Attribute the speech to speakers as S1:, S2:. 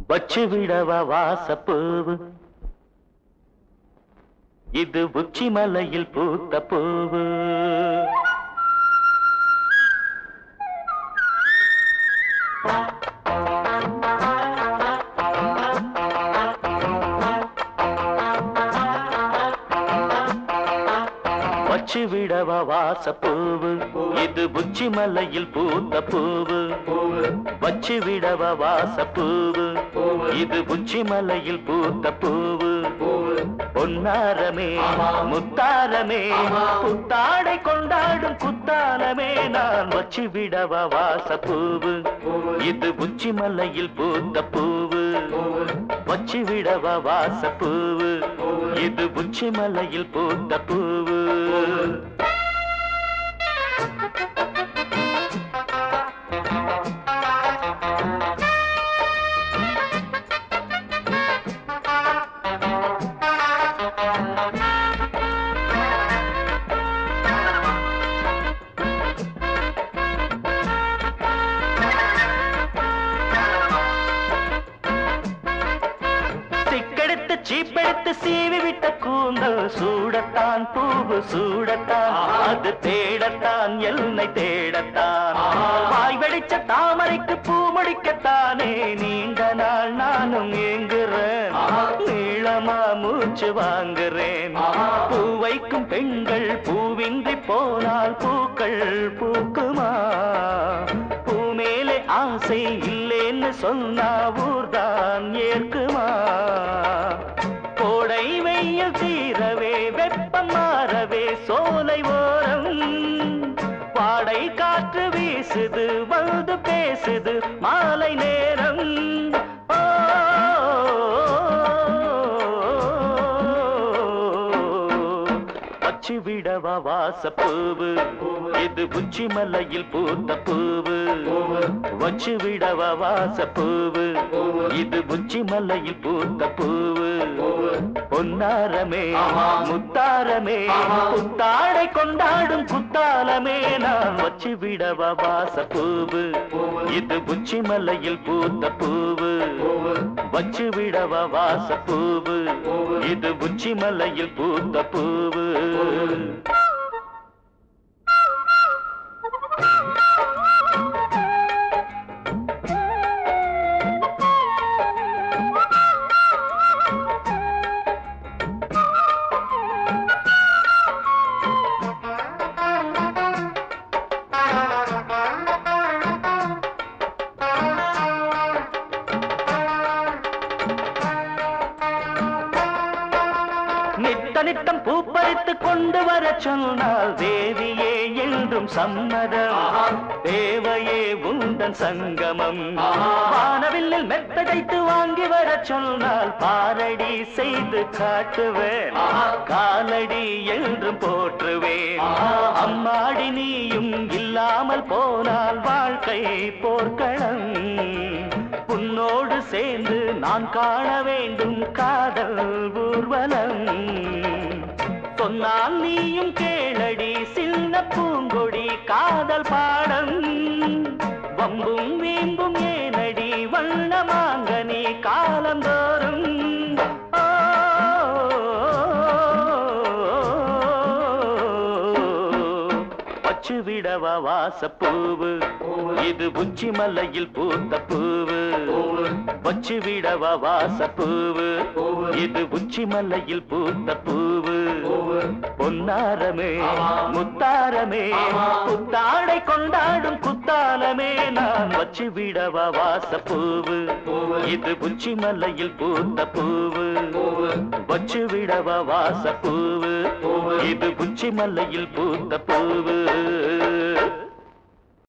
S1: வச்சு விடவா வாசப்பூவு இது உச்சி மலையில் பூத்த பூவு வச்சு விடவா வாசப்பூவு இது உச்சி மலையில் பூத்த பூவு வச்சு விடவா வாசப்பூவு இது உச்சி மலையில் பூத்த பூவு பொன்னாரமே முத்தாரமே புத்தாடை கொண்டாடும் குத்தாலமே நான் வச்சு விடவா வாசப்பூவு இது உச்சி மலையில் பூத்த பூவு வச்சு விடவா வாசப்பூவு இது உச்சி மலையில் பூத்த பூவு சீப்பெடுத்து சீவி விட்ட கூந்தல் சூடத்தான் பூவு சூடத்தான் அது தேடத்தான் எல்லை தேடத்தான் வாய் வெடிச்ச தாமரைக்கு பூ முடிக்கத்தானே நீண்ட நாள் நானும் ஏங்குறேன் நீளமா மூச்சு வாங்குறேன் பூ வைக்கும் பெண்கள் பூவின்றி போனால் பூக்கள் பூக்குமா பூ மேலே ஆசை இல்லேன்னு சொன்னா ஊர்தான் ஏற்குமா கோடை வெயில் தீரவே வெப்பம் மாறவே சோலை ஓரம் வாடை காற்று வீசுது வந்து பேசுது மாலை நேரம் வச்சு விடவா வாசப்பூவு இது உச்சி மலையில் பூத்த பூவு வச்சு விடவா வாசப்பூவு இது உச்சி மலையில் பூத்த பூவு பொன்னாரமே முத்தாரமே புத்தாடை கொண்டாடும் குத்தாலமே நான் வச்சு விடவா வாசப்பூவு இது உச்சி மலையில் பூத்த பூவு வச்சு விடவா வாசப்பூவு இது உச்சி மலையில் பூத்த பூவு நித்தம் பூப்பறித்து கொண்டு வர சொன்னால் தேவியே என்றும் சம்மதம் தேவையே உந்தன் சங்கமம் வானவில்லில் மெத்தடைத்து வாங்கி வர சொன்னால் பாரடி செய்து காட்டுவேன் காலடி என்றும் போற்றுவேன் அம்மாடி நீயும் இல்லாமல் போனால் வாழ்க்கை போர்க்களம் உன்னோடு சேர்ந்து நான் காண வேண்டும் காதல் ஊர்வலம் சொன்னால் நீயும் கேளடி சின்ன பூங்கொடி காதல் பாடம் வம்பும் வீம்பும் ஏனடி வண்ணமாங்கனி காலந்தோறும் வச்சு விடவா வாசப்பூவு இது உச்சி மலையில் பூத்த பூவு வச்சு விடவா வாசப்பூவு இது உச்சி மலையில் பூத்த பூவு பொன்னாரமே முத்தாரமே புத்தாடை கொண்டாடும் குத்தாலமே நான் வச்சு விடவா வாசப்பூவு இது உச்சி மலையில் பூத்த பூவு வச்சு விடவா வாசப்பூவு இது உச்சி மலையில் பூத்த பூவு